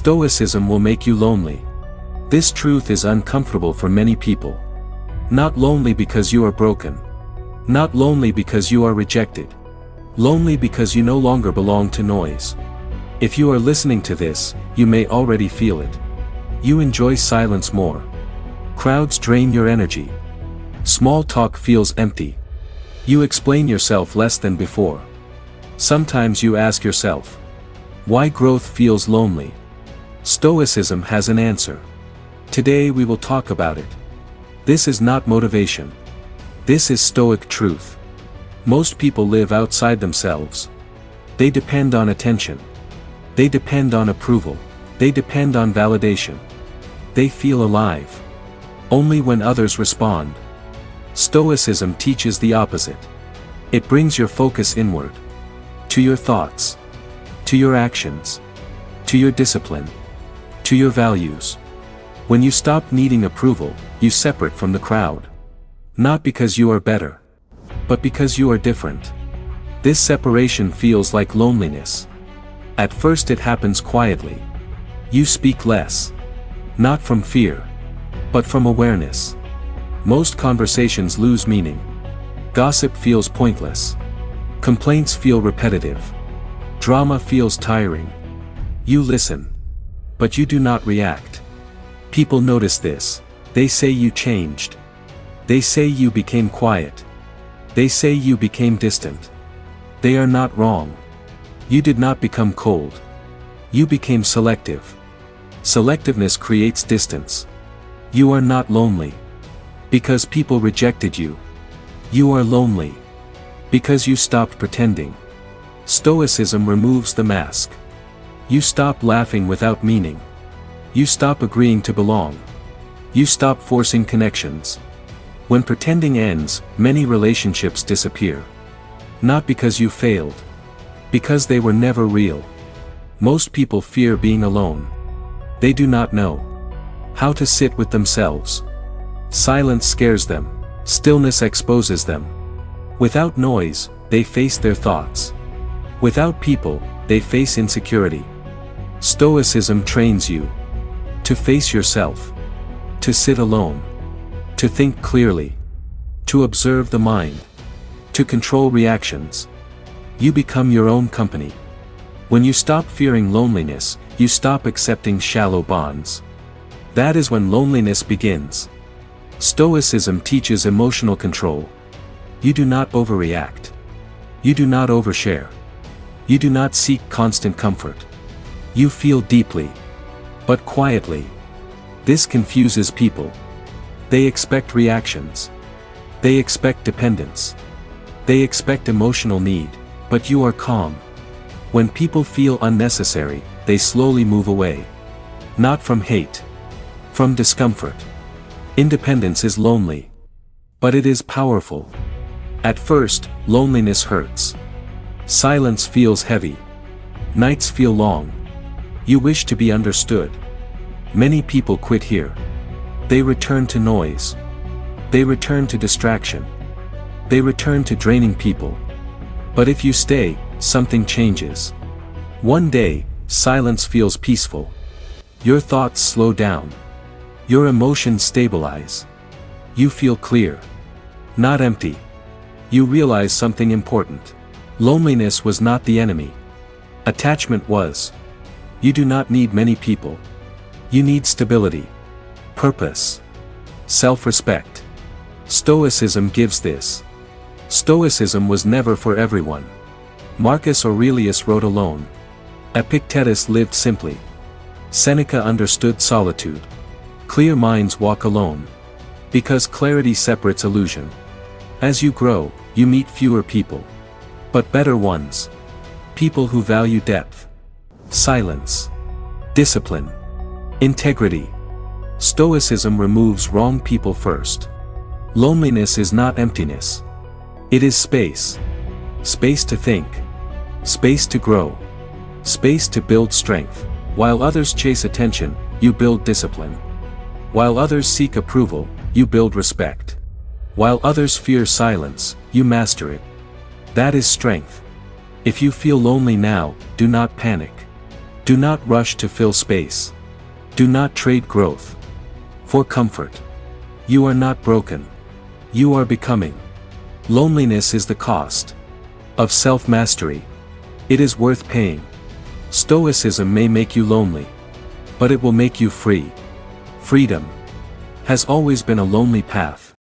Stoicism will make you lonely. This truth is uncomfortable for many people. Not lonely because you are broken. Not lonely because you are rejected. Lonely because you no longer belong to noise. If you are listening to this, you may already feel it. You enjoy silence more. Crowds drain your energy. Small talk feels empty. You explain yourself less than before. Sometimes you ask yourself, why growth feels lonely? Stoicism has an answer. Today we will talk about it. This is not motivation. This is Stoic truth. Most people live outside themselves. They depend on attention. They depend on approval. They depend on validation. They feel alive only when others respond. Stoicism teaches the opposite. It brings your focus inward. To your thoughts. To your actions. To your discipline. To your values. When you stop needing approval, you separate from the crowd. Not because you are better, but because you are different. This separation feels like loneliness. At first it happens quietly. You speak less. Not from fear, but from awareness. Most conversations lose meaning. Gossip feels pointless. Complaints feel repetitive. Drama feels tiring. You listen. But you do not react. People notice this. They say you changed. They say you became quiet. They say you became distant. They are not wrong. You did not become cold. You became selective. Selectiveness creates distance. You are not lonely because people rejected you. You are lonely because you stopped pretending. Stoicism removes the mask. You stop laughing without meaning. You stop agreeing to belong. You stop forcing connections. When pretending ends, many relationships disappear. Not because you failed. Because they were never real. Most people fear being alone. They do not know how to sit with themselves. Silence scares them. Stillness exposes them. Without noise, they face their thoughts. Without people, they face insecurity. Stoicism trains you to face yourself, to sit alone, to think clearly, to observe the mind, to control reactions. You become your own company. When you stop fearing loneliness, you stop accepting shallow bonds. That is when loneliness begins. Stoicism teaches emotional control. You do not overreact. You do not overshare. You do not seek constant comfort. You feel deeply, but quietly. This confuses people. They expect reactions. They expect dependence. They expect emotional need, but you are calm. When people feel unnecessary, they slowly move away. Not from hate. From discomfort. Independence is lonely. But it is powerful. At first, loneliness hurts. Silence feels heavy. Nights feel long. You wish to be understood. Many people quit here. They return to noise. They return to distraction. They return to draining people. But if you stay, something changes. One day, silence feels peaceful. Your thoughts slow down. Your emotions stabilize. You feel clear. Not empty. You realize something important. Loneliness was not the enemy. Attachment was. You do not need many people. You need stability. Purpose. Self-respect. Stoicism gives this. Stoicism was never for everyone. Marcus Aurelius wrote alone. Epictetus lived simply. Seneca understood solitude. Clear minds walk alone. Because clarity separates illusion. As you grow, you meet fewer people. But better ones. People who value depth. Silence. Discipline. Integrity. Stoicism removes wrong people first. Loneliness is not emptiness. It is space. Space to think. Space to grow. Space to build strength. While others chase attention, you build discipline. While others seek approval, you build respect. While others fear silence, you master it. That is strength. If you feel lonely now, do not panic. Do not rush to fill space. Do not trade growth for comfort. You are not broken. You are becoming. Loneliness is the cost of self-mastery. It is worth paying. Stoicism may make you lonely, but it will make you free. Freedom has always been a lonely path.